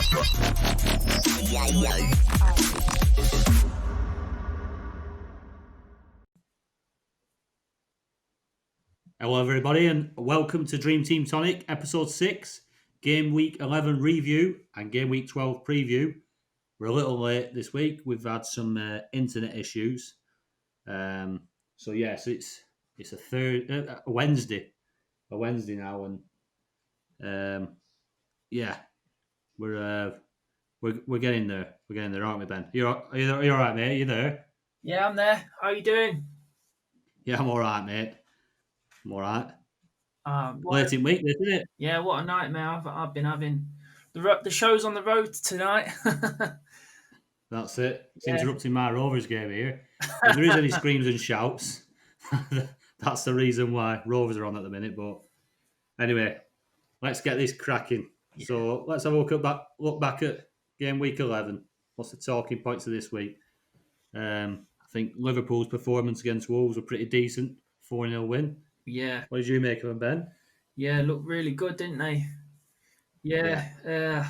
Hello, everybody, and welcome to Dream Team Tonic, episode 6, game week 11 review and game week 12 preview. We're a little late this week. We've had some internet issues. So yes, it's a Wednesday now, and yeah, we're getting there. We're getting there, aren't we, Ben? You're all right, mate? Are you there? Yeah, I'm there. How are you doing? Yeah, I'm all right, mate. I'm all right. What Late in week, isn't it? Yeah, what a nightmare I've been having. The show's on the road tonight. That's it. It's Yeah. interrupting my Rovers game here. If there is any screams and shouts, that's the reason why Rovers are on at the minute. But anyway, let's get this cracking. Yeah. So let's have a look back at game week 11. What's the talking points of this week? I think Liverpool's performance against Wolves were pretty decent. 4-0 win. Yeah. What did you make of them, Ben? Yeah, looked really good, didn't they? Yeah.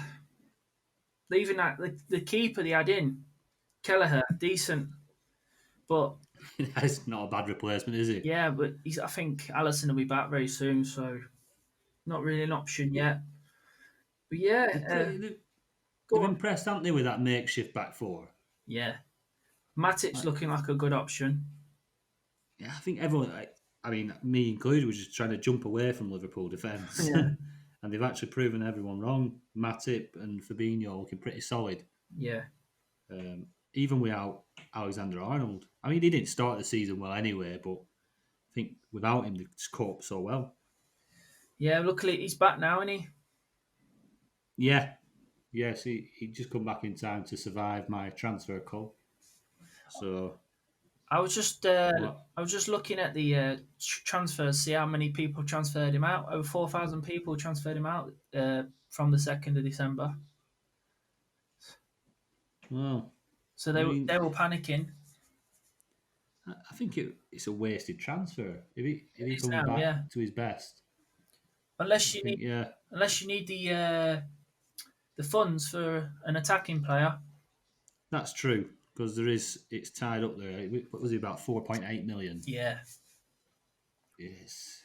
Even that the keeper they had in, Kelleher, decent. But That's not a bad replacement, is it? yeah, but I think Allison will be back very soon, so not really an option yet. But yeah, They've impressed, haven't they, with that makeshift back four? Yeah. Matip's looking like a good option. Yeah, I think everyone, I mean, me included, was just trying to jump away from Liverpool defence. Yeah. And they've actually proven everyone wrong. Matip and Fabinho looking pretty solid. Yeah. Even without Alexander-Arnold. I mean, he didn't start the season well anyway, but I think without him, they just coped so well. Yeah, luckily he's back now, isn't he? Yeah. Yes, he just come back in time to survive my transfer call. So I was just looking at the transfers, see how many people transferred him out. Over 4,000 people transferred him out from the 2nd of December. Well, so they were panicking. I think it's a wasted transfer if he comes back to his best. Unless you need the funds for an attacking player. That's true, because it's tied up there. What was it, about 4.8 million? Yeah. It's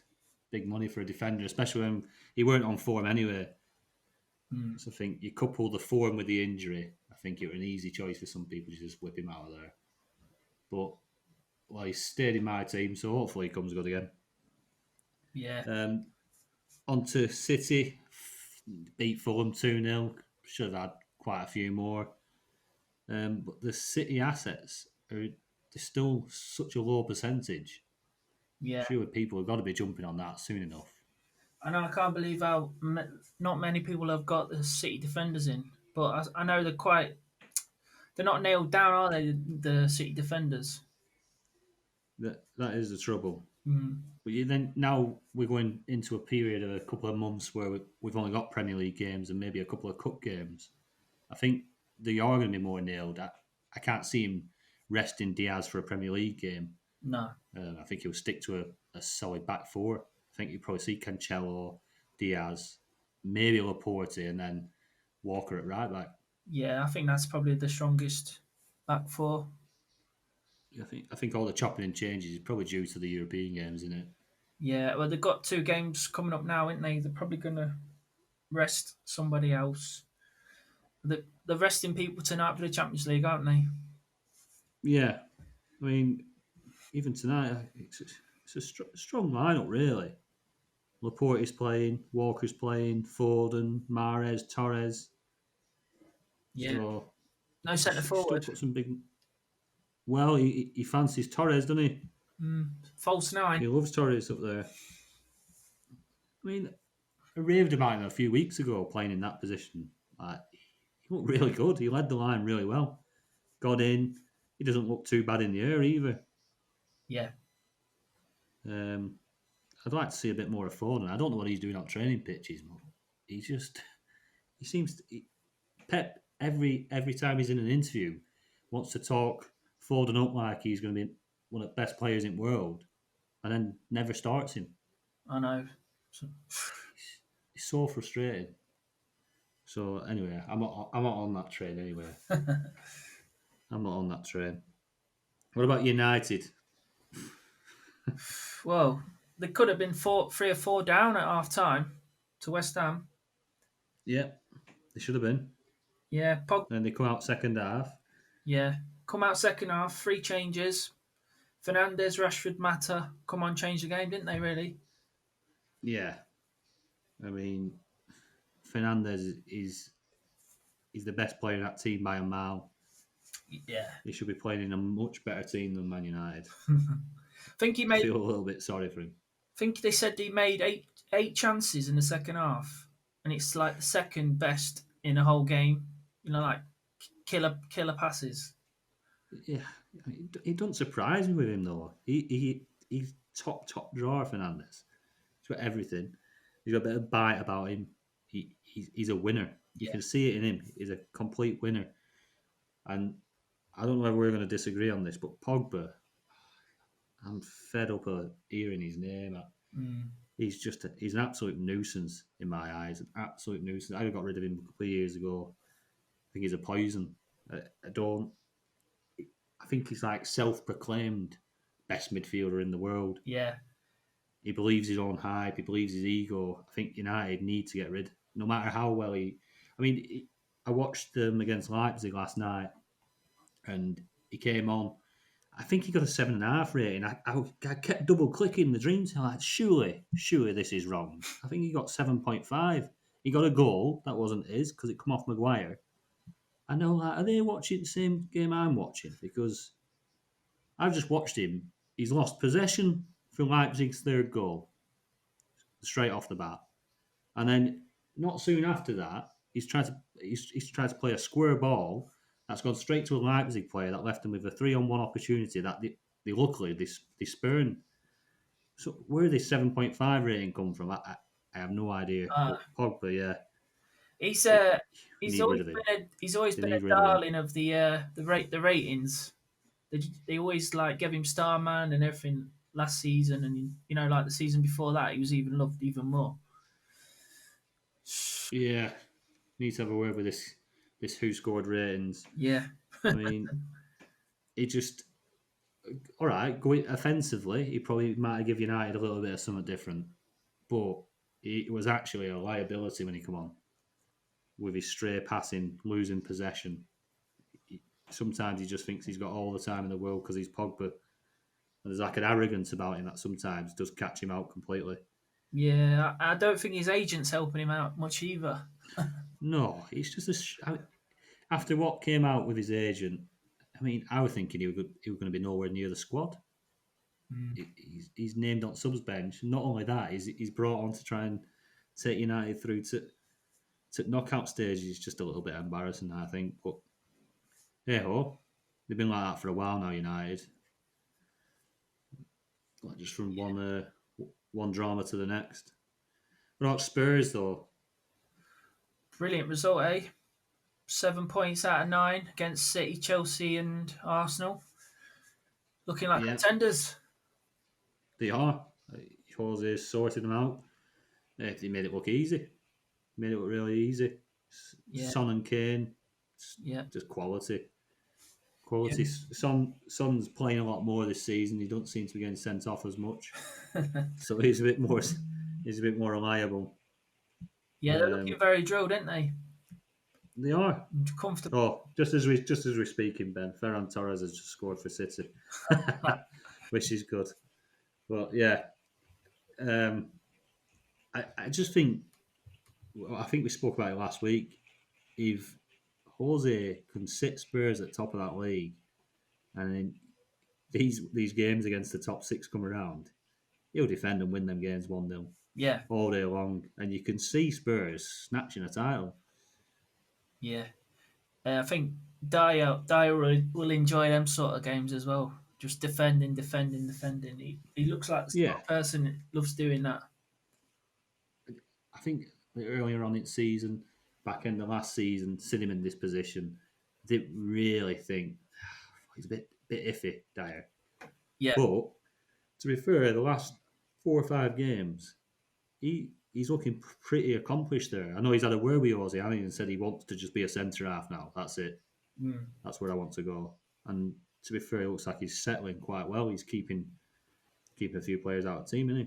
big money for a defender, especially when he weren't on form anyway. So I think you couple the form with the injury, I think it was an easy choice for some people to just whip him out of there. But he stayed in my team, so hopefully he comes good again. Yeah. On to City, beat Fulham 2-0. Should have had quite a few more. But the City assets they're still such a low percentage. Yeah. Sure, people have got to be jumping on that soon enough. I know, I can't believe how not many people have got the City defenders in. But I know they're not nailed down, are they, the City defenders? That is the trouble. But now we're going into a period of a couple of months where we've only got Premier League games and maybe a couple of cup games. I think they are going to be more nailed. I can't see him resting Diaz for a Premier League game. No. I think he'll stick to a solid back four. I think you'll probably see Cancelo, Diaz, maybe Laporte, and then Walker at right back. Yeah, I think that's probably the strongest back four. I think all the chopping and changes is probably due to the European games, isn't it? Yeah, well, they've got 2 games coming up now, aren't they? They're probably going to rest somebody else. They're resting people tonight for the Champions League, aren't they? Yeah. I mean, even tonight, it's a strong lineup, really. Laporte's playing, Walker's playing, Foden, Mahrez, Torres. Yeah. So, no centre forward. Put some big. Well, he fancies Torres, doesn't he? False 9. He loves Torres up there. I mean, I raved about him a few weeks ago playing in that position. He looked really good. He led the line really well. Got in. He doesn't look too bad in the air either. Yeah. I'd like to see a bit more of Foden. I don't know what he's doing on training pitches, but he seems to, Pep every time he's in an interview wants to talk Foden up like he's going to be one of the best players in the world, and then never starts him. I know. It's so frustrating. So anyway, I'm not on that train anyway. I'm not on that train. What about United? Well, they could have been 3 or 4 down at half time to West Ham. Yeah, they should have been. Yeah, Then they come out second half. yeah. Come out second half, 3 changes. Fernandez, Rashford, Mata come on, change the game, didn't they? Really? Yeah, I mean Fernandez is the best player in that team by a mile. Yeah. He should be playing in a much better team than Man United. think he I made. feel a little bit sorry for him. Think they said he made eight chances in the second half, and it's like the second best in the whole game. Like killer passes. Yeah, it doesn't surprise me with him though. He's top drawer Fernandez. He's got everything. He's got a bit of bite about him. He's a winner. You Yeah. can see it in him. He's a complete winner. And I don't know whether we're going to disagree on this, but Pogba, I'm fed up of hearing his name. Mm. He's an absolute nuisance in my eyes. An absolute nuisance. I got rid of him a couple of years ago. I think he's a poison. I don't. I think he's like self-proclaimed best midfielder in the world. Yeah. He believes his own hype. He believes his ego. I think United need to get rid. No matter how well he. I mean, I watched them against Leipzig last night, and he came on. I think he got a 7.5 rating. I kept double clicking the Dream Team. Like, surely this is wrong. I think he got 7.5. He got a goal that wasn't his because it come off Maguire. I know, like, are they watching the same game I'm watching? Because I've just watched him. He's lost possession for Leipzig's third goal straight off the bat, and then not soon after that, he's tried to play a square ball that's gone straight to a Leipzig player that left them with a 3-on-1 opportunity that they luckily they spurned. So where did this 7.5 rating come from? I have no idea. Uh, But Pogba, yeah, he's we he's need rid always of him. he's always They been need a rid of him. darling of the ratings. They always like gave him Starman and everything last season, and like the season before that, he was even loved even more. Yeah, need to have a word with this who scored ratings. Yeah. I mean, it just all right. Going offensively, he probably might give United a little bit of something different, but he was actually a liability when he come on with his stray passing, losing possession. Sometimes he just thinks he's got all the time in the world because he's Pogba. And there's like an arrogance about him that sometimes does catch him out completely. Yeah, I don't think his agent's helping him out much either. No, it's just after what came out with his agent. I mean, I was thinking he was going to be nowhere near the squad. Mm. He's named on subs bench. Not only that, he's brought on to try and take United through to knockout stages. Is just a little bit embarrassing, I think. But hey ho, they've been like that for a while now. United, like just from one drama to the next. What about Spurs though? Brilliant result, eh? 7 points out of 9 against City, Chelsea, and Arsenal. Looking like Yeah, contenders. they are. Jose sorted them out. They made it look easy. Made it look really easy. Yeah, Son and Kane, yeah, just quality. yeah. Quality. Son's playing a lot more this season. He don't seem to be getting sent off as much, so he's a bit more. He's a bit more reliable. Yeah, they're looking very drilled, aren't they? They are. Comfortable. Oh, just as we're speaking, Ben, Ferran Torres has just scored for City, which is good. But yeah, I just think I think we spoke about it last week. If Jose can sit Spurs at the top of that league, and then these games against the top six come around, he'll defend and win them games 1-0 Yeah, all day long, and you can see Spurs snatching a title. yeah. I think Dyer will enjoy them sort of games as well. Just defending, defending, defending. He looks like the sort Yeah, of person that loves doing that. I think earlier on in season, back end of last season, seeing him in this position, didn't really think he's a bit iffy, Dyer. Yeah, But to be fair, the last 4 or 5 games, he's looking pretty accomplished there. I know he's had a word with Ozzy and said he wants to just be a centre half now. That's it. Mm. That's where I want to go. And to be fair, it looks like he's settling quite well. He's keeping a few players out of the team, isn't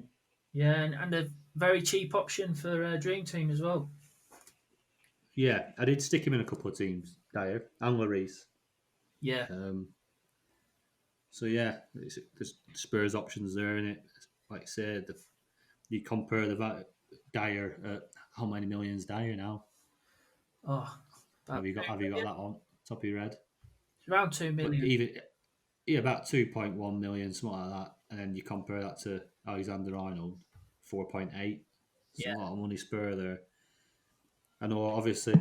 he? Yeah, and a very cheap option for Dream Team as well. Yeah, I did stick him in a couple of teams, Dyer and Lloris. Yeah, So yeah, there's Spurs options there in it. Like I said, you compare Dyer. How many millions Dyer now? oh, about Have you got that on top of your head? it's around 2 But million. even about 2.1 million, something like that, and then you compare that to Alexander Arnold, 4.8. It's a Yeah, lot of money spur there. I know, obviously,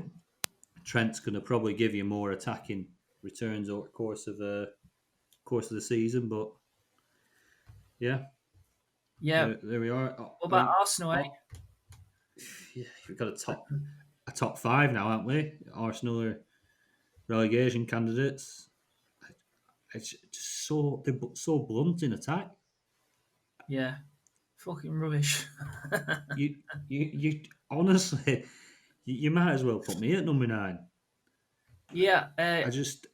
Trent's going to probably give you more attacking returns over the course of the season, but yeah, yeah. there we are. What I about mean, Arsenal? Eh? yeah, we've got a top five now, haven't we? Arsenal are relegation candidates. It's just they're so blunt in attack. Yeah, fucking rubbish. You you honestly, you might as well put me at number 9. Yeah, I just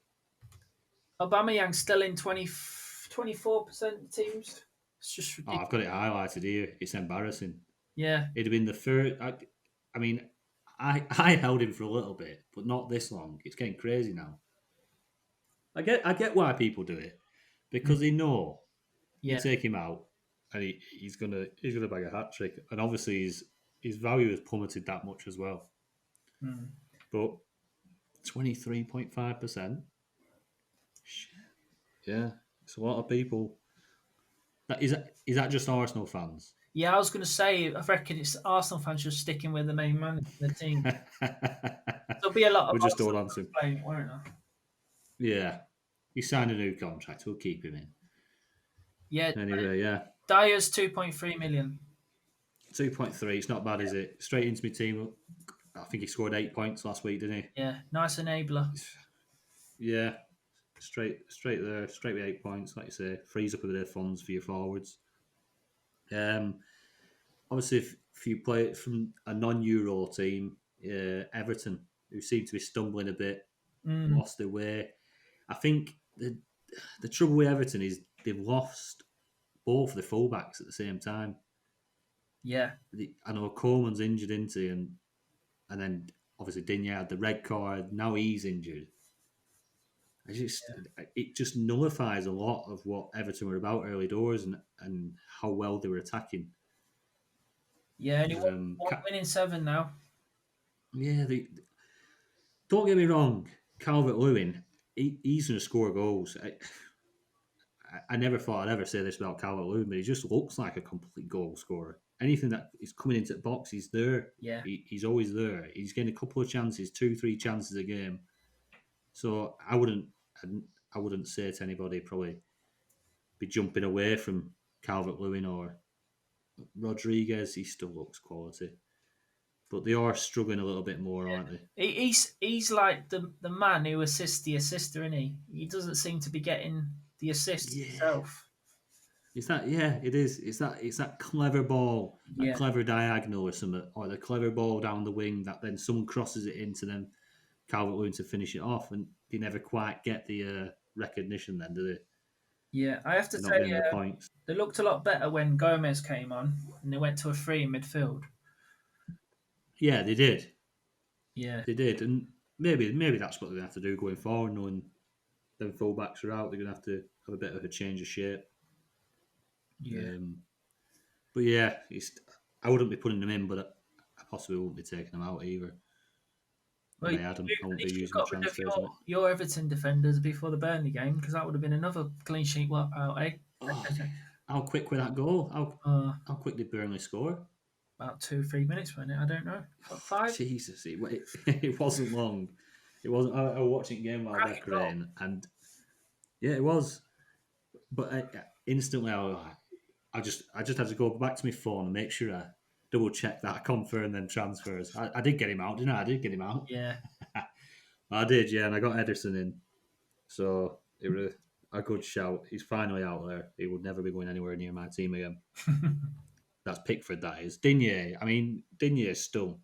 Aubameyang's still in 24% of teams. It's just I've ridiculous. got it highlighted here. It's embarrassing. Yeah, It'd have been the third. I mean, I held him for a little bit, but not this long. It's getting crazy now. I get why people do it mm, because they know you yeah, take him out and he's gonna bag a hat trick, and obviously his value has plummeted that much as well. mm. But 23.5%, yeah, it's a lot of people. Is that just Arsenal fans? Yeah. I was going to say, I reckon it's Arsenal fans just sticking with the main man in the team. There'll be a lot of We'll just hold Arsenal on to fans him. playing, won't there? Yeah, he signed a new contract. We'll keep him in. Yeah, Anyway, yeah, Dyer's 2.3 million. 2.3. It's not bad, is it? Straight into my team. I think he scored 8 points last week, didn't Yeah, nice enabler. he? Yeah, straight there, straight with 8 points. Like you say, frees up a bit of funds for your forwards. Um, obviously, if you play it from a non-Euro team, Everton, who seem to be stumbling a bit, Mm, lost their way. I think the trouble with Everton is they've lost both the fullbacks at the same time. yeah, I know Coleman's injured into, and then obviously Digne had the red card. Now he's injured. It just nullifies a lot of what Everton were about early doors and how well they were attacking. yeah. Only Um, one win in 7 now. yeah, don't get me wrong. Calvert Lewin, he's going to score goals. I never thought I'd ever say this about Calvert Lewin, but he just looks like a complete goal scorer. Anything that is coming into the box, he's there. Yeah, He's always there. He's getting a couple of chances, 2, 3 chances a game. So I wouldn't say to anybody probably be jumping away from Calvert Lewin or Rodriguez. He still looks quality, but they are struggling a little bit more, aren't they? he's like the man who assists the assister, isn't he? He doesn't seem to be getting the assists Yeah, himself. it is. It's that clever ball, that Yeah, clever diagonal or something, or the clever ball down the wing that then someone crosses it into them, Calvert Lewin to finish it off, and they never quite get the recognition. Then do they? yeah. I have to They're say, not getting the points. they looked a lot better when Gomez came on and they went to a 3 in midfield. Yeah, they did. Yeah, They did, and maybe that's what they're gonna have to do going forward, knowing them fullbacks are out. They're gonna have to have a bit of a change of shape. yeah. Um, but yeah, I wouldn't be putting them in, but I possibly wouldn't be taking them out either. Well, When I had them, I at wouldn't be least you using my got rid of transfers on it. your Everton defenders before the Burnley game because that would have been another clean sheet out, eh? Oh, how quick with that goal? uh, How quick did Burnley score? about 2 or 3 minutes, wasn't it? I don't know. 5. Jesus, it wasn't long. It wasn't. I was watching a game while Cracking goal. decorating, and yeah, it was. But instantly, I just had to go back to my phone and make sure I double check that I confirm them transfers. I did get him out, didn't I? I did get him out. Yeah, I did, yeah, and I got Ederson in. So it was a good shout. He's finally out there. He would never be going anywhere near my team again. That's Pickford, that is. Digne, I mean, Digne is still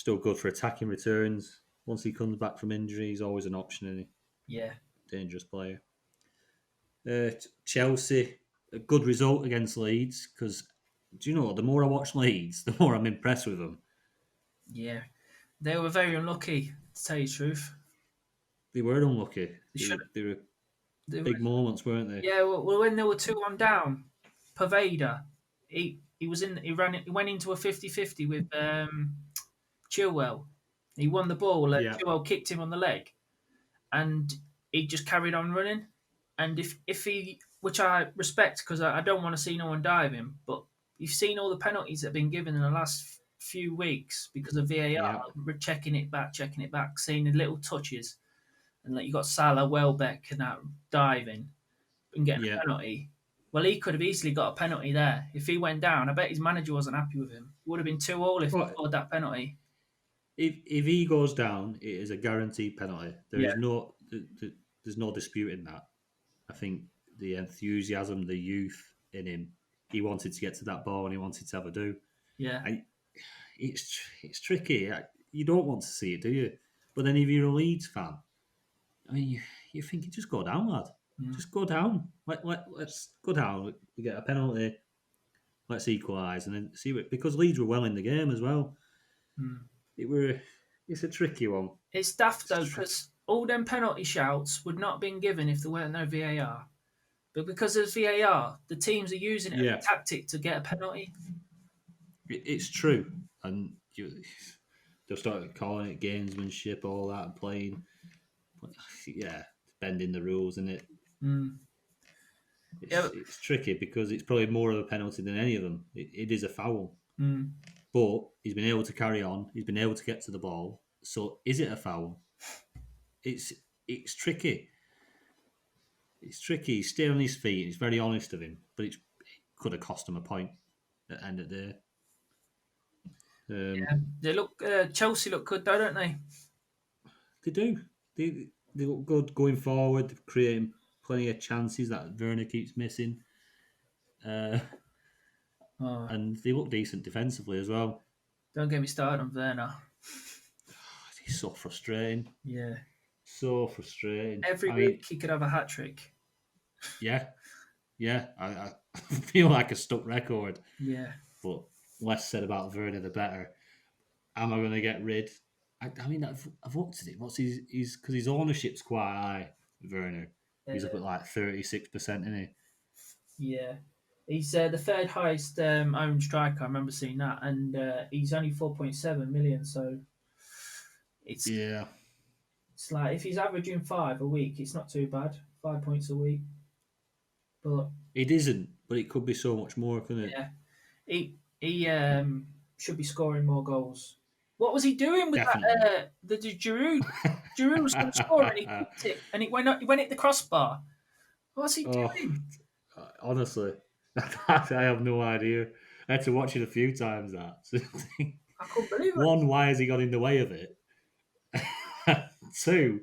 good for attacking returns. Once he comes back from injury, he's always an option, and Yeah, dangerous player. Chelsea, a good result against Leeds because do you know the more I watch Leeds, the more I'm impressed with them. yeah. They were very unlucky, to tell you the truth. They were unlucky. They They were, should. they were They were, big moments, weren't they? yeah. Well, when they were 2-1 down, Paveda, he was in. He went into a 50-50 with Chilwell. He won the ball. Yeah, Chilwell kicked him on the leg, and he just carried on running. And if he, which I respect because I don't want to see no one dive him, but you've seen all the penalties that have been given in the last few weeks because of VAR, yeah, we're checking it back, seeing the little touches, and like you got Salah, Welbeck, and that diving and getting yeah. a penalty. Well, he could have easily got a penalty there if he went down. I bet his manager wasn't happy with him. It would have been 2-2 if he Well, scored that penalty. if he goes down, it is a guaranteed penalty. There Yeah, is no there's no disputing that. I think the enthusiasm, the youth in him, he wanted to get to that ball and he wanted to have a do. yeah, And it's tricky. You don't want to see it, do you? But then if you're a Leeds fan, I mean, you think you just go down, lad. mm, Just go down. Let's go down. We get a penalty. Let's equalise and then see what because Leeds were well in the game as well. mm. It were it's a tricky one. It's daft It's though tr- because all them penalty shouts would not have been given if there weren't no VAR. But because there's VAR, the teams are using it as yeah, a tactic to get a penalty. it's true, and they'll start calling it gamesmanship, all that, and playing. But, yeah, bending the rules, and Mm. Yeah, it's tricky because it's probably more of a penalty than any of them. It is a foul, mm. but he's been able to carry on. He's been able to get to the ball. So is it a foul? It's it's tricky. It's tricky. He's staying on his feet. It's very honest of him, but it could have cost him a point at the end of the day. Yeah. They look Chelsea look good though, don't they? They do. They look good going forward, creating plenty of chances that Werner keeps missing, uh, Oh, and they look decent defensively as well. don't get me started on Werner. It's so frustrating. Yeah. So frustrating. Every I mean, week he could have a hat trick. yeah, yeah. I feel like a stuck record, Yeah. but less said about Werner, the better. Am I going to get rid? I mean, I've looked at it. What's his because his ownership's quite high. Werner, he's up Uh, at like 36%, isn't he? yeah. He's the third highest owned striker. I remember seeing that, and he's only 4.7 million. So it's Yeah, it's like if he's averaging 5 a week, it's not too bad. 5 points a week, but it isn't, but it could be so much more, couldn't it? yeah, he should be scoring more goals. What was he doing with Definitely. that? The Giroud. Giroud was going to score, and he kicked it, and it went up. He went hit the crossbar. What's he Oh, doing? honestly, I have no idea. I had to watch it a few times. That I couldn't believe it. one, why has he got in the way of it? Two,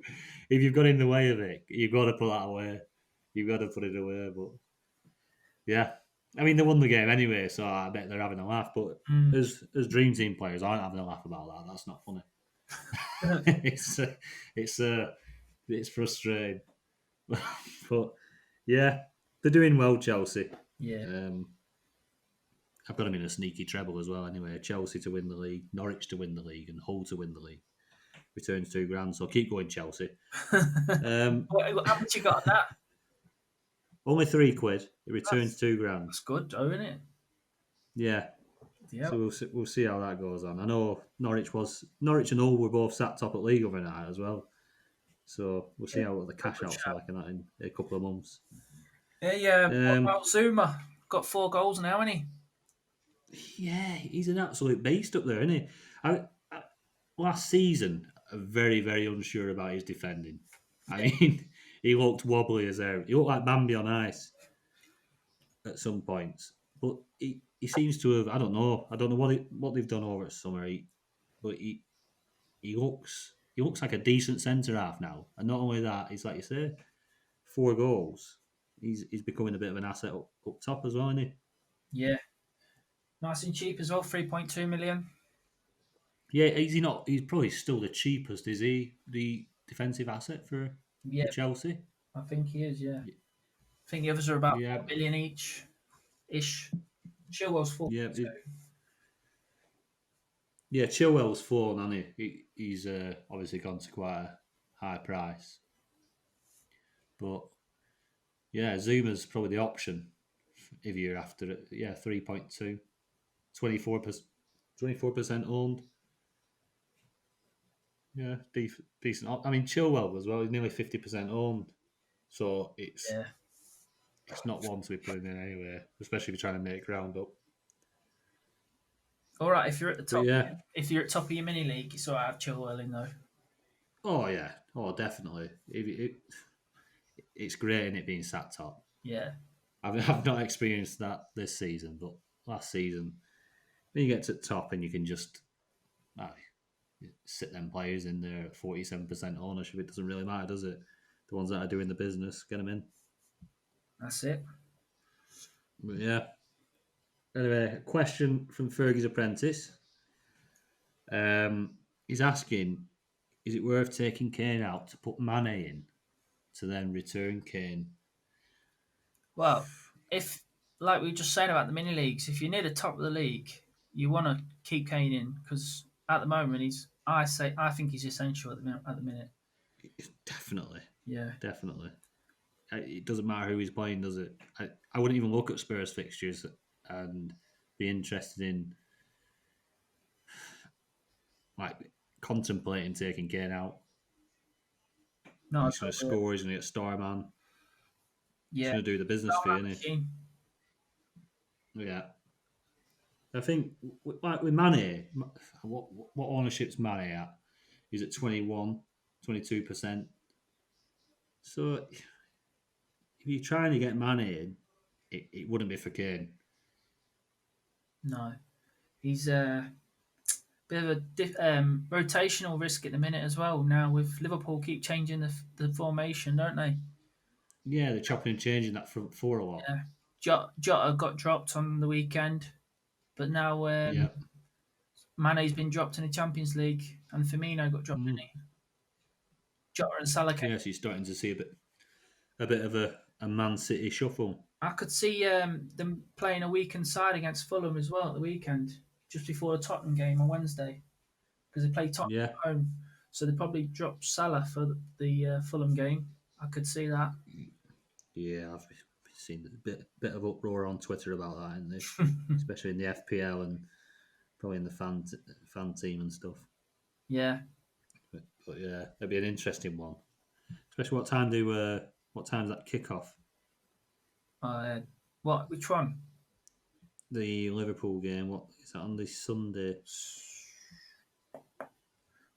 if you've got in the way of it, you've got to put that away. You've got to put it away. But yeah, I mean they won the game anyway, so I bet they're having a laugh. But Mm. as Dream Team players, aren't having a laugh about that. That's not funny. it's it's it's frustrating. But yeah, they're doing well, Chelsea. Yeah. Um, I've got them in a sneaky treble as well. Anyway, Chelsea to win the league, Norwich to win the league, and Hull to win the league. Returns £2,000. So keep going, Chelsea. How much you got on that? Only £3. It returns That's, £2,000. that's good, though, isn't it? Yeah. Yeah. So we'll see how that goes on. I know Norwich and Hull were both sat top at league overnight as well. So we'll see what the cash outs are like in that in a couple of months. Yeah. What about Zuma? Got 4 goals now, hasn't he? Yeah, he's an absolute beast up there, isn't he? Last season, I'm very, very unsure about his defending. I mean, he looked wobbly as ever. He looked like Bambi on ice at some points. But he seems to have, I don't know what they've done over at summer. But he looks like a decent centre half now. And not only that, he's like you say, 4 goals. He's becoming a bit of an asset up top as well, isn't he? Yeah. Nice and cheap as well, 3.2 million. Yeah, is he not? He's probably still the cheapest. Is he the defensive asset Yeah, for Chelsea? I think he is. Yeah, I think the others are about Yeah, 1 million each, ish. Chilwell's 4. yeah, yeah. Chilwell's fallen, hasn't he's obviously gone to quite a high price, but yeah, Zuma's probably the option if you're after it. Yeah, 3.2, 24%, 24% owned. Yeah, decent. I mean, Chilwell as well. He's nearly 50% owned, so Yeah. it's not one to be putting in anyway, especially if you're trying to make ground up. All right, if you're at the But top, yeah, if you're at top of your mini league, it's all right. Have Chilwell in though. oh yeah, oh definitely. It's great in it being sat top. Yeah. I've not experienced that this season, but last season, when you get to the top and you can just uh, sit them players in there at 47% ownership, it doesn't really matter, does it? The ones that are doing the business, get them in. That's it. But yeah. Anyway, a question from Fergie's apprentice. He's asking, is it worth taking Kane out to put Mane in to then return Kane? Well, if like we were just saying about the mini leagues, if you're near the top of the league, you want to keep Kane in because at the moment I think he's essential at the minute. Definitely, Yeah. definitely. It doesn't matter who he's playing, does it? I wouldn't even look at Spurs fixtures and be interested in like contemplating taking Kane out. No, I He's going to totally agree. score. He's going to get star man. He's Yeah. going to do the business for you, Starman isn't machine. he? Yeah. I think like with Mane, what ownership's Mane at? He's at 21, 22%. So if you're trying to get Mane in, it wouldn't be for Kane. No, he's a bit of a rotational risk at the minute as well. Now with Liverpool keep changing the formation, don't they? Yeah, they're chopping and changing that front four a lot. Yeah. Jota got dropped on the weekend, but now Yeah. Mane's been dropped in the Champions League, and Firmino got dropped. Mm. Didn't he? Jota and Salah came. Yeah, so you're starting to see a bit of a Man City shuffle. I could see them playing a weakened side against Fulham as well at the weekend, just before the Tottenham game on Wednesday, because they play Tottenham Yeah. at home. So they probably dropped Salah for the Fulham game. I could see that. Yeah, I've seen a bit of uproar on Twitter about that, in they? Especially in the FPL and probably in the fan team and stuff. Yeah. But yeah, it'll be an interesting one. Especially what time's that kickoff? Uh, what? Which one? The Liverpool game. What is that on this Sunday?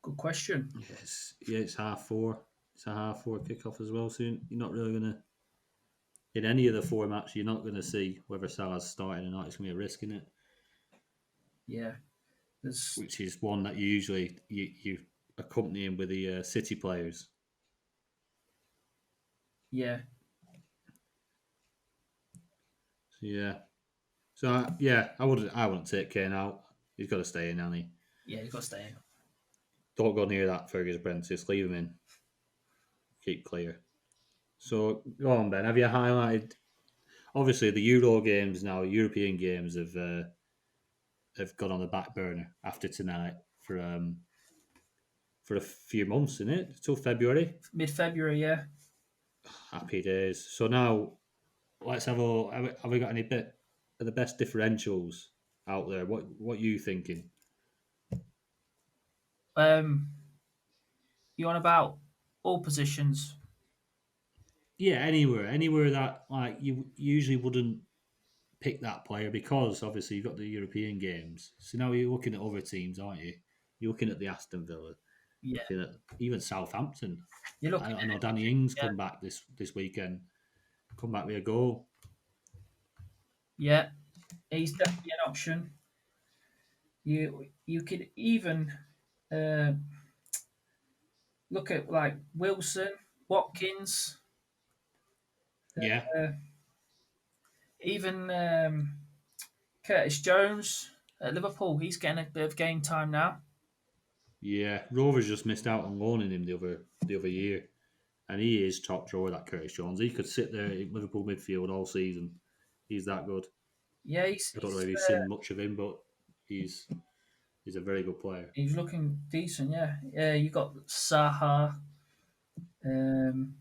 Good question. Yes, yeah, it's 4:30. It's a 4:30 kickoff as well. So you're not really gonna in any of the formats. You're not gonna see whether Salah's starting or not. It's gonna be a risk in it, Yeah. There's which is one that you accompany him with the City players. yeah. So yeah, so yeah, I wouldn't take Kane out. He's got to stay in, Annie. Yeah, you've got to stay in. Don't go near that Fergus apprentice. Leave him in. Keep clear. So go on, Ben. Have you highlighted? Obviously, the Euro games now, European games have gone on the back burner after tonight for a few months, isn't it? Till February. Mid-February, yeah. Happy days. So now let's have a. Have we got any bit of the best differentials out there? What are you thinking? Um, you on about all positions? Yeah, anywhere that like you usually wouldn't pick that player because obviously you've got the European games. So now you're looking at other teams, aren't you? You're looking at the Aston Villa, Yeah, looking at even Southampton. you're looking I at know it. Danny Ings Yeah, come back this weekend. Come back with a goal. yeah. He's definitely an option. You could even uh, look at like Wilson, Watkins, Yeah, uh, even Curtis Jones at Liverpool. He's getting a bit of game time now. Yeah, Rovers just missed out on loaning him the other year, and he is top drawer. That Curtis Jones, he could sit there in Liverpool midfield all season. He's that good. Yeah, I don't know if you've seen much of him, but he's he's a very good player. he's looking decent. Yeah, yeah. You got Saha. Um,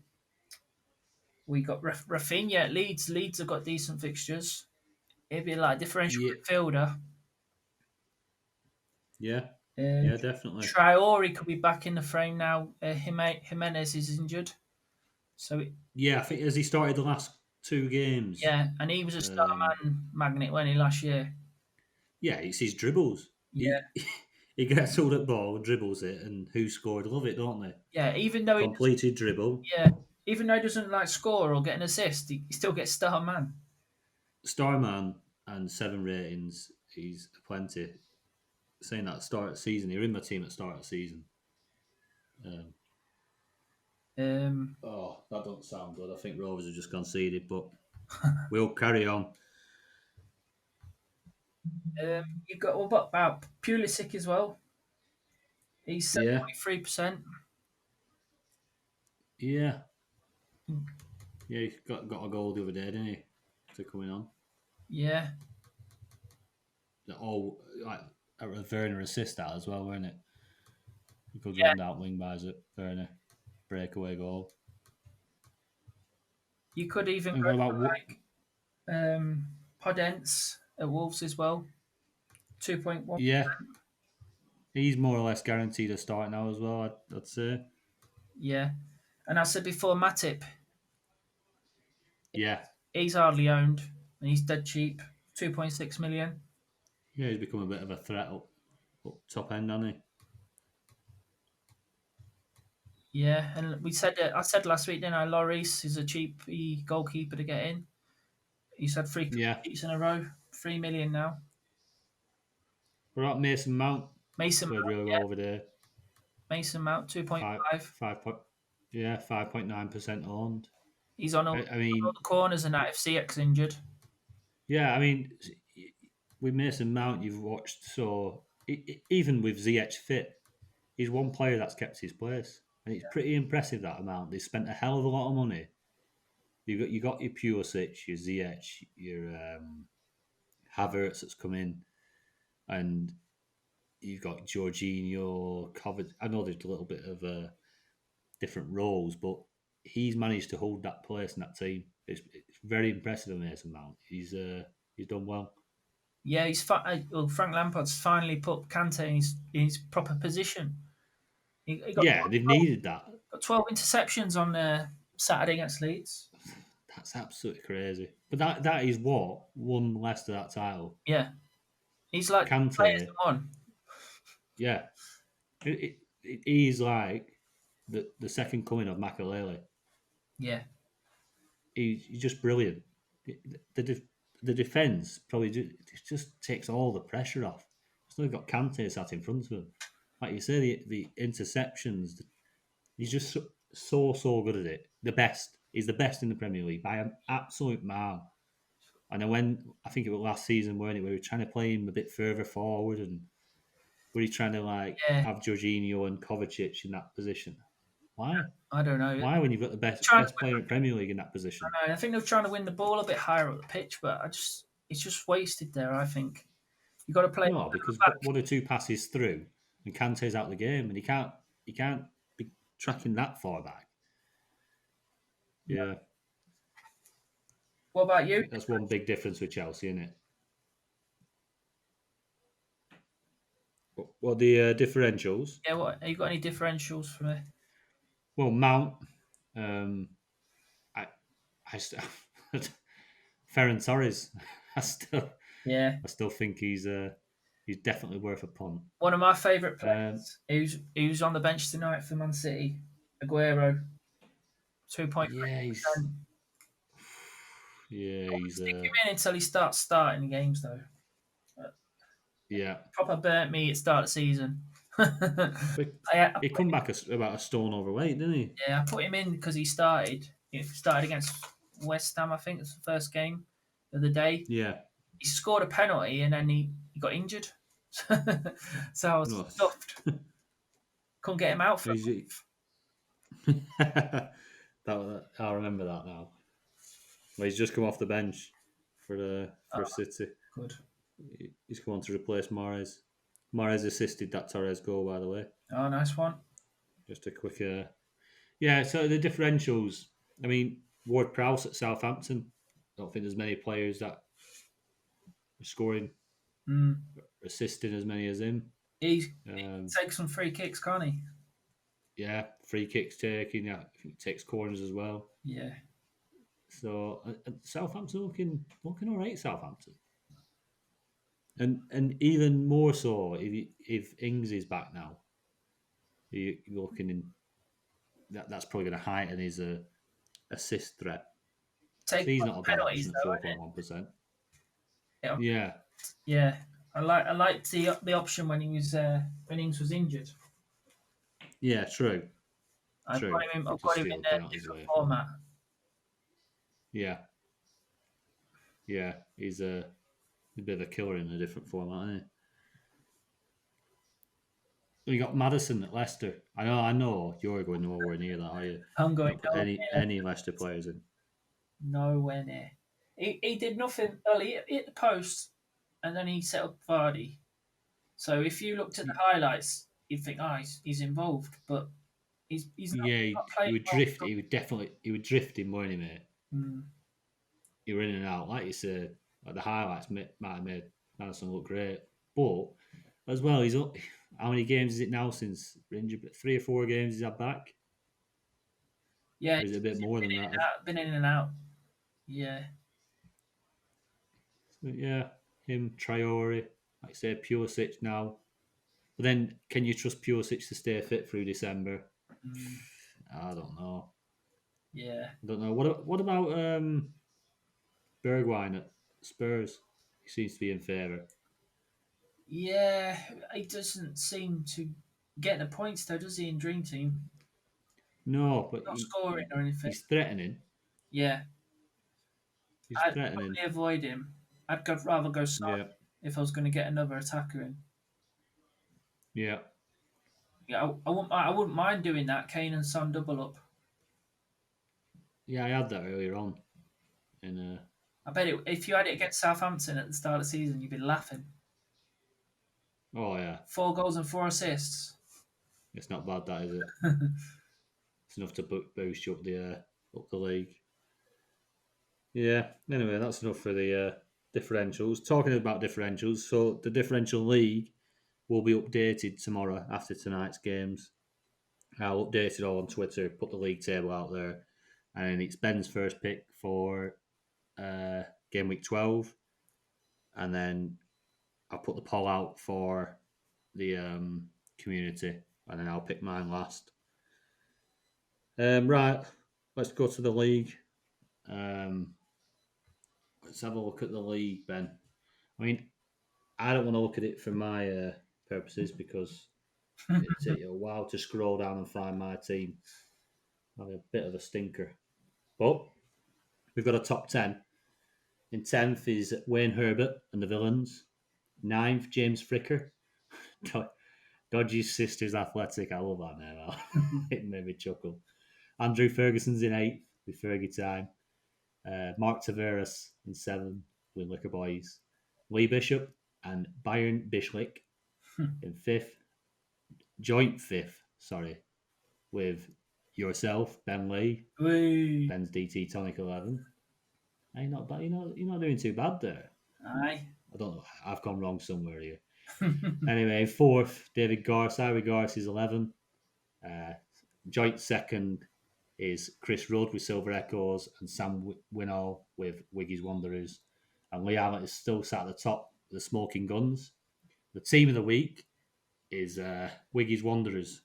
we got Rafinha at Leeds. Leeds have got decent fixtures. He'd be like differential Yeah, midfielder. yeah, Um, yeah, definitely. Traore could be back in the frame now. Jimenez is injured, so Yeah, I think as he started the last two games, yeah, and he was a star um, man magnet when he last year. yeah, it's his dribbles. Yeah, He he gets hold at ball, dribbles it, and who scored? Love it, don't they? yeah. Even though he doesn't, Completed dribble, yeah, even though he doesn't like score or get an assist, he still gets star man. Starman, and 7 ratings. He's plenty. Saying that at the start of the season, he was in my team at the start of the season. Um, Um, oh, that doesn't sound good. I think Rovers have just conceded, but we'll carry on. you got what about Pulisic as well? He's Yeah, 7.3%. yeah, yeah. He got a goal the other day, didn't he? To coming on. Yeah, All like a Werner assist that as well, weren't it? Good yeah. run down wing bys at Werner, breakaway goal. You could even And go what about for Podence at Wolves as well. 2.1. yeah? He's more or less guaranteed a start now as well. I'd say. Yeah, and I said before, Matip, Yeah, he's hardly owned and he's dead cheap. 2.6 million. yeah. He's become a bit of a threat up top end, hasn't he? Yeah, and we said I said last week, didn't I? Lloris is a cheap goalkeeper to get in. He's had three Yeah. clean sheets in a row. 3 million now. What about Mason Mount? Mason Played Mount, really yeah. well over there. Mason Mount, Five 2.5. five point yeah, 5.9% owned. He's on I all mean, the corners and that if CX injured. yeah, I mean, with Mason Mount, you've watched so even with ZH fit, he's one player that's kept his place, and it's pretty impressive that amount. They spent a hell of a lot of money. You got your Pulisic, your ZH, your Havertz that's come in, and you've got Jorginho covered. I know there's a little bit of different roles, but he's managed to hold that place in that team. It's very impressive of Mason Mount. He's done well. Yeah, well, Frank Lampard's finally put Kante in his proper position. He Yeah, they've needed that. got 12 interceptions on Saturday against Leeds. That's absolutely crazy. But that is what won Leicester that title. Yeah, he's like players Kante, that won. yeah, he's like the second coming of Makalele. Yeah, He's just brilliant. The the defense probably just takes all the pressure off. Still got Kante sat in front of him. Like you say, the interceptions. He's just so good at it. The best. He's the best in the Premier League by an absolute mile. And then when I think it was last season, weren't it? We were trying to play him a bit further forward, and were he trying to like yeah. have Jorginho and Kovacic in that position? Why? I don't know. Why when you've got the Trying, best player in Premier League in that position? I think they're trying to win the ball a bit higher up the pitch, but it's just wasted there. I think you got to play No, because back. one or two passes through, and Kante's out of the game, and he can't be tracking that far back. Yeah, What about you? that's one big difference with Chelsea, isn't it? What the differentials? Yeah, what have you got any differentials for me? Well, Mount, um, I, I still, Ferran Torres, I still, Yeah, I still think he's definitely worth a punt. one of my favourite Um, players. Who's on the bench tonight for Man City? Aguero, 2.3%. yeah, he's Stick him in until he starts starting games though. yeah. Proper burnt me at start of the season. But I he come back about a stone overweight, didn't he? Yeah, I put him in because he started. He started against West Ham, I think. It's the first game of the day. Yeah, he scored a penalty and then he got injured. So I was Oh. stuffed. Couldn't get him out for a Is it- month. I remember that now. Well, he's just come off the bench for Oh, City. good. He's come on to replace Mahrez. Mahrez assisted that Torres goal, by the way. Oh, nice one. Just a quick, yeah. So the differentials. I mean, Ward Prowse at Southampton. I don't think there's many players that are scoring, Mm. assisting as many as him. He takes some free kicks, can't he? Yeah, free kicks taking. Yeah, I think he takes corners as well. Yeah. So Southampton looking all right. Southampton, and even more so if Ings is back now, you're looking in that's probably going to heighten his assist threat. So Take he's not a bad penalties option at though, isn't 4.1%. it? Yeah, Yeah. I liked the option when when Ings was injured. yeah, true, I've true. got him. You I've can got him steal in the a penalties different away from him. format. Yeah, he's a bit of a killer in a different format, isn't he? You got Madison at Leicester. I know you're going nowhere near that, are you? I'm You going not put nowhere, any Leicester players in. nowhere near. He did nothing early. He hit the post, and then he set up Vardy. So if you looked at the highlights, you'd think, oh, he's involved, but he's Yeah, not playing he would well. drift. He would drift in, wouldn't he, mate? Mm. He were in and out. Like you said, like the highlights might have made Madison look great, but as well, how many games is it now since injured? 3 or 4 games he's had back, Yeah, or is it a bit he's more than that? been in and out. Yeah, Yeah, him, Traore, like I say, Pulisic now. But then, can you trust Pulisic to stay fit through December? mm. I don't know. Yeah, I don't know. What about Bergwijn at Spurs? He seems to be in favour. yeah. He doesn't seem to get the points though, does he? In Dream Team, No, but not scoring or anything. he's threatening. Yeah, He's I'd threatening. probably avoid him. Rather go Son Yeah, if I was going to get another attacker in. yeah. Yeah, I wouldn't mind doing that. Kane and Son double up. Yeah, I had that earlier on. And I bet if you had it against Southampton at the start of the season, you'd be laughing. oh yeah, 4 goals and 4 assists. it's not bad, that is it? It's enough to boost you up the league. Yeah. Anyway, that's enough for the differentials. Talking about differentials, so the differential league will be updated tomorrow after tonight's games. I'll update it all on Twitter, put the league table out there, and it's Ben's first pick for game week 12, and then I'll put the poll out for the community, and then I'll pick mine last. Right, let's go to the league. Let's have a look at the league, Ben. I mean, I don't want to look at it for my purposes because it'd take you a while to scroll down and find my team. I have a bit of a stinker. But we've got a top 10. In 10th is Wayne Herbert and the Villains. 9th, James Fricker. Dodgy's sister's athletic. I love that name. It made me chuckle. Andrew Ferguson's in 8th with Fergie Time. Mark Tavares in 7th with Liquor Boys. Lee Bishop and Byron Bishlick in 5th. Joint 5th, sorry, with yourself, Ben Lee. Whee. Ben's DT Tonic 11. Hey, not bad. You're not doing too bad there. Aye. I don't know. I've gone wrong somewhere here. Anyway, 4th, David Garce. Ivy Garce is 11. Joint 2nd is Chris Rudd with Silver Echoes and Sam Winnall with Wiggy's Wanderers. And Lee Allen is still sat at the top with the Smoking Guns. The team of the week is Wiggy's Wanderers.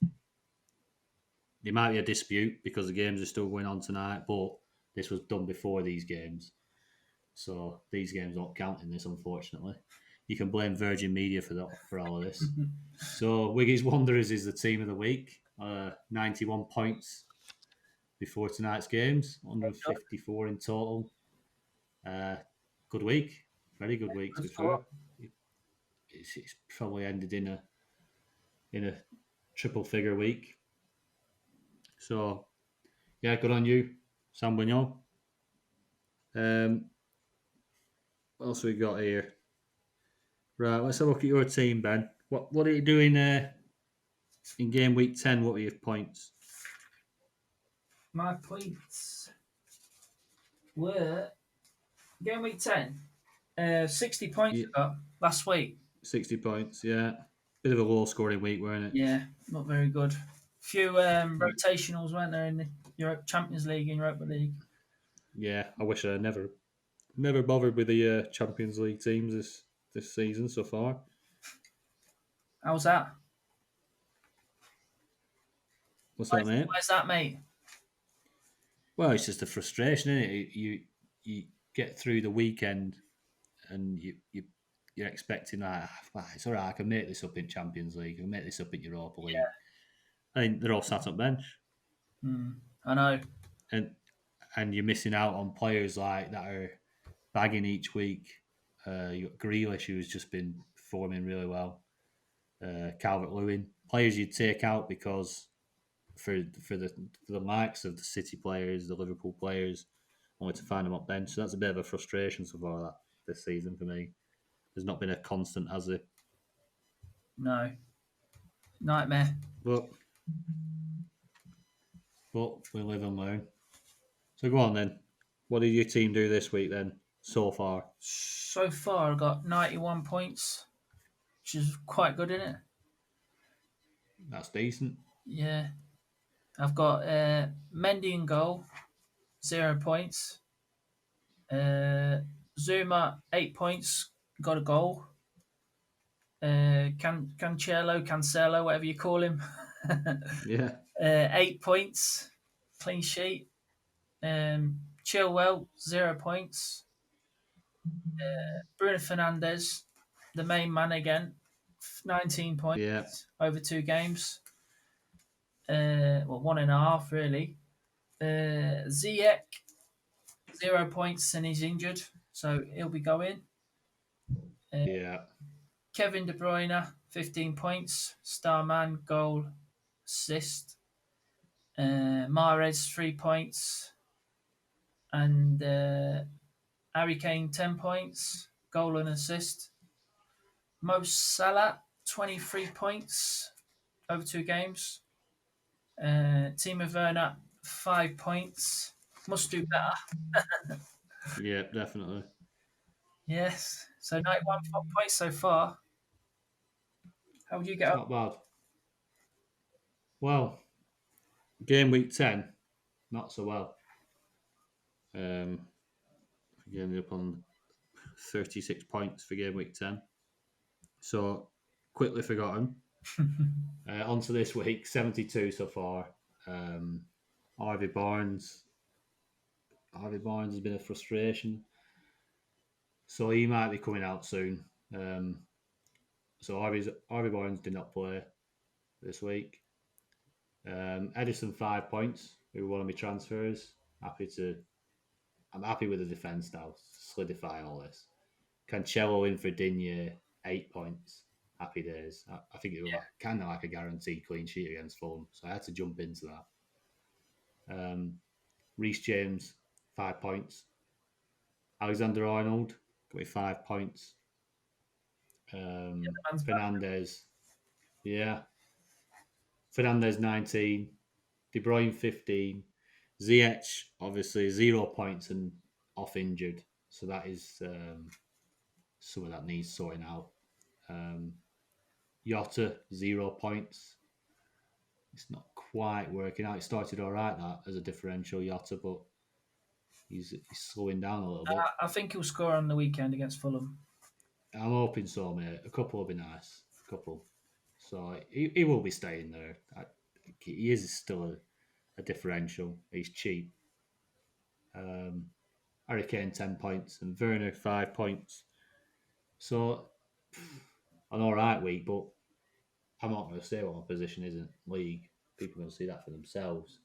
There might be a dispute because the games are still going on tonight, but this was done before these games. So these games don't count in this, unfortunately. You can blame Virgin Media for all of this. So Wiggy's Wanderers is the team of the week. 91 points before tonight's games, 154 in total. Good week. Very good week to Good be fair. sport. It's probably ended in a triple figure week. So yeah, good on you, Sam Bignon. What else we got here? Right, let's have a look at your team, Ben. What are you doing in game week 10? What were your points? My points were game week 10. 60 points Yeah, I got last week. 60 points, yeah. Bit of a low scoring week, weren't it? Yeah, not very good. Few rotationals, weren't there, in the Europe Champions League and Europa League? Yeah, I wish I never bothered with the Champions League teams this season so far. How's that? What's that, mate? Where's that, mate? Well, it's just a frustration, isn't it? You get through the weekend and you're expecting that it's all right. I can make this up in Champions League. I can make this up in Europa League. I think they're all sat on bench, I know. and you're missing out on players like that are bagging each week. You got Grealish, who's just been performing really well. Calvert Lewin, players you'd take out because for the likes of the City players, the Liverpool players, only to find them up bench. So that's a bit of a frustration so far that this season for me. There's not been a constant, has it? No. Nightmare. But we live and learn. So go on then. What did your team do this week then? So far, So far, I got 91 points, which is quite good, isn't it? that's decent. Yeah. I've got Mendy in goal, 0 points. Zuma, 8 points, got a goal. Cancelo, whatever you call him, Yeah, 8 points, clean sheet. Chilwell, 0 points. Bruno Fernandes, the main man again, 19 points yeah, over 2 games. Well, 1.5 really. Ziyech, 0 points and he's injured, so he'll be going. yeah, Kevin De Bruyne, 15 points, star man, goal, assist. Mahrez, 3 points, and Harry Kane, 10 points, goal and assist. Mo Salah, 23 points over 2 games. Timo Werner, 5 points. Must do better. yeah, definitely. Yes. So 91 points so far. How would you get It's up? not bad. Well, game week 10, not so well. We ended up on 36 points for game week 10. So quickly forgotten. On to this week, 72 so far. Harvey Barnes. Harvey Barnes has been a frustration. So he might be coming out soon. So Harvey Barnes did not play this week. Edison 5 points. Who one of my transfers? I'm happy with the defence now. Solidifying all this. Cancelo in for Digne, 8 points. Happy days. I think it was kind of like a guaranteed clean sheet against Fulham, so I had to jump into that. Reece James, 5 points. Alexander Arnold, got me 5 points. Fernandez, yeah. Fernandez, 19. De Bruyne, 15. Ziyech, obviously, 0 points and off injured. So that is some of that needs sorting out. Jota, 0 points. It's not quite working out. It started all right, that, as a differential, Jota, but he's slowing down a little bit. I think he'll score on the weekend against Fulham. I'm hoping so, mate. A couple will be nice. A couple. So he will be staying there. He is still a differential. He's cheap. Harry Kane, 10 points, and Werner, 5 points. So, an all right week, but I'm not going to say what my position is in league. People are going to see that for themselves.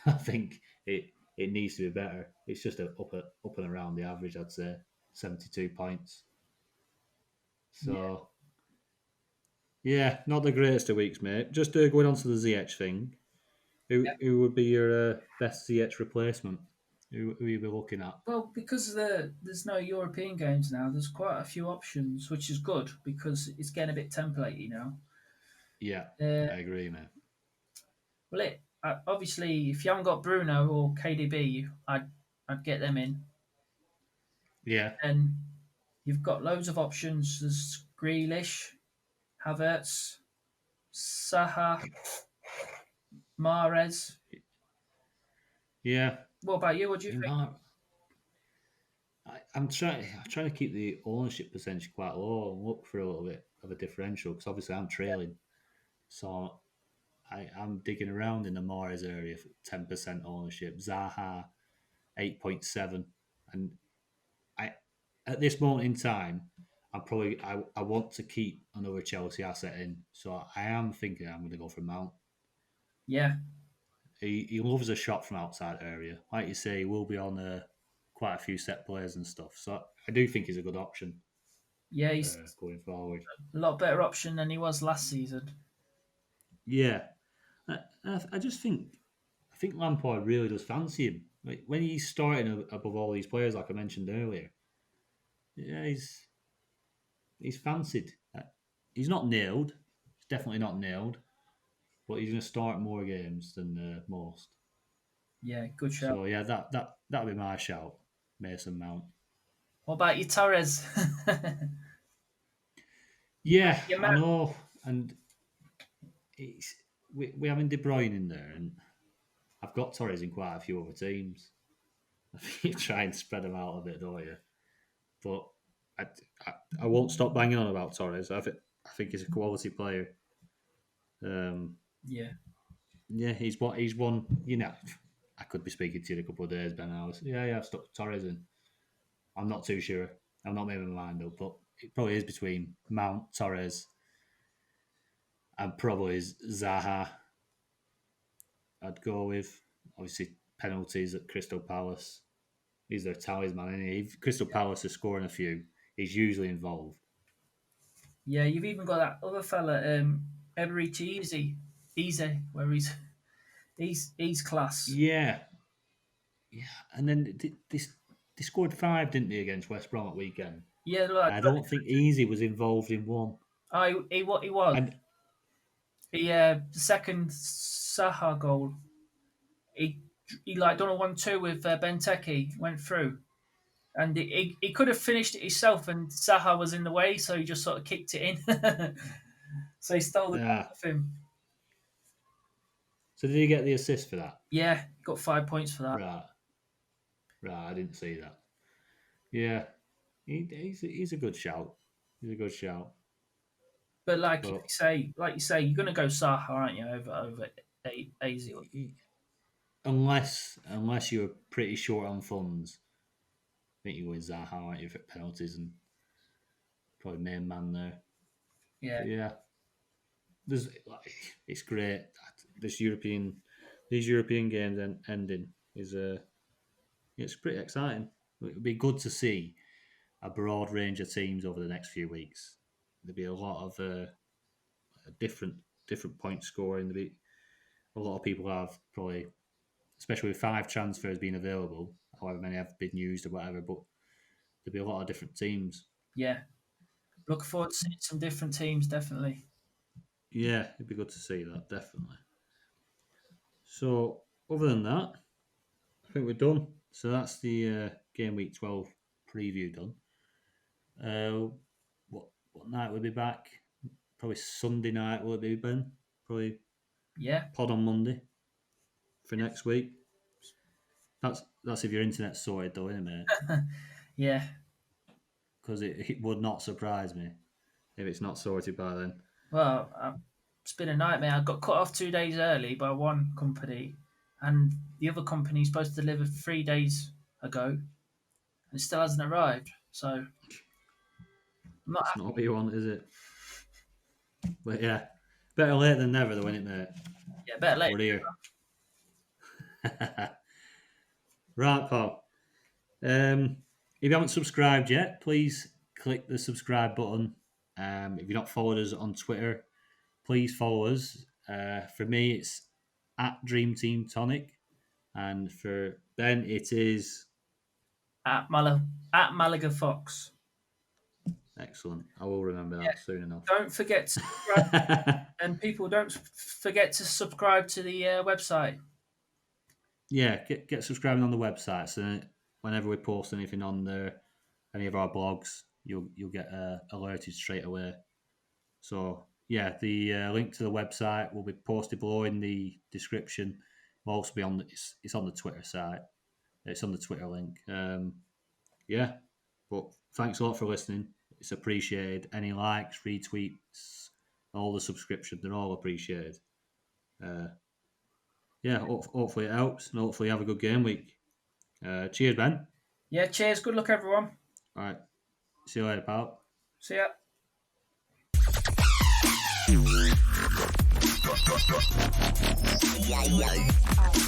I think it needs to be better. It's just up and around the average, I'd say. 72 points. So, yeah, not the greatest of weeks, mate. Just going on to the ZH thing, Yeah. who would be your best ZH replacement? Who you be looking at? Well, because there's no European games now, there's quite a few options, which is good because it's getting a bit templatey now. Yeah, Uh, I agree, mate. well, obviously, if you haven't got Bruno or KDB, I'd get them in. Yeah, And you've got loads of options. There's Grealish, Havertz, Saha, Mahrez. yeah. What about you? What do you You think? might. I'm trying to keep the ownership percentage quite low and look for a little bit of a differential because obviously I'm trailing, so I'm digging around in the Mahrez area for 10% ownership. Zaha 8.7, and I at this moment in time, I want to keep another Chelsea asset in, so I am thinking I'm going to go for Mount. Yeah, He loves a shot from outside area, like you say. He will be on quite a few set players and stuff, so I do think he's a good option yeah, he's going forward. a lot better option than he was last season. Yeah, I just think Lampard really does fancy him. Like when he's starting above all these players, like I mentioned earlier. Yeah, he's fancied. He's not nailed. He's definitely not nailed, but he's going to start more games than most. Yeah, good shout. So yeah, that'll be my shout, Mason Mount. What about you, Torres? Yeah, Your I man. know, and it's we're having De Bruyne in there, and I've got Torres in quite a few other teams. You try and spread them out a bit, don't you? But I, I, I won't stop banging on about Torres. I think he's a quality player. Um, Yeah, yeah, he's won. I could be speaking to you in a couple of days, Ben. Yeah, I've stuck Torres in. I'm not too sure. I'm not making my mind up, but it probably is between Mount, Torres, and probably Zaha. I'd go with obviously penalties at Crystal Palace. He's their talisman. And if Crystal Palace is scoring a few, he's usually involved. yeah. You've even got that other fella, Eberichi Easy, where he's class. Yeah, yeah. And then they scored five, didn't they, against West Brom at weekend? Yeah, like I don't think Easy was involved in one. what he was. And The second Saha goal, he he like done a 1-2 with Benteke, went through, and he could have finished it himself, and Saha was in the way, so he just sort of kicked it in. So he stole the goal uh, off him. so did he get the assist for that? Yeah, got 5 points for that. Right, right. I didn't see that. Yeah, he's a good shout. He's a good shout. But But like you say, you're gonna go Saha, aren't you? Over AZ. unless you're pretty short on funds, I think you go with Zaha, aren't you, for penalties and probably main man there. Yeah, But yeah, there's it's great. This European these European games ending is it's pretty exciting. It'd be good to see a broad range of teams over the next few weeks. There'll be a lot of different point scoring. There'll be a lot of people have probably, especially with five transfers being available, however many have been used or whatever. But there'll be a lot of different teams. yeah. Look forward to seeing some different teams. Definitely. Yeah, it'd be good to see that definitely. So other than that, I think we're done. So that's the game week 12 preview done. What night will be back? Probably Sunday night will it be, Ben? Probably Yeah, pod on Monday for next week. That's if your internet's sorted though, isn't it, mate? yeah. Because it would not surprise me if it's not sorted by then. Well, it's been a nightmare. I got cut off 2 days early by one company, and the other company is supposed to deliver 3 days ago, and it still hasn't arrived. So I'm not It's not what happy. you want, is it? But yeah, better late than never, though, isn't it, mate? Yeah, better late. We're here. Right, pal. If you haven't subscribed yet, please click the subscribe button If you've not followed us on Twitter, please follow us. For me, it's at Dream Team Tonic, and for Ben, it is at Malaga Fox. excellent. I will remember that soon enough. Don't forget to subscribe, and people don't forget to subscribe to the website. Yeah, get subscribing on the website, so whenever we post anything on there, any of our blogs, you'll get alerted straight away. So yeah, the link to the website will be posted below in the description. Will also be on it's on the Twitter site. It's on the Twitter link. Yeah, but thanks a lot for listening. It's appreciated. Any likes, retweets, all the subscriptions, they're all appreciated. Yeah, hopefully it helps, and hopefully you have a good game week. Cheers, Ben. Yeah, cheers. Good luck, everyone. All right. See you later, pal. See ya. Yeah.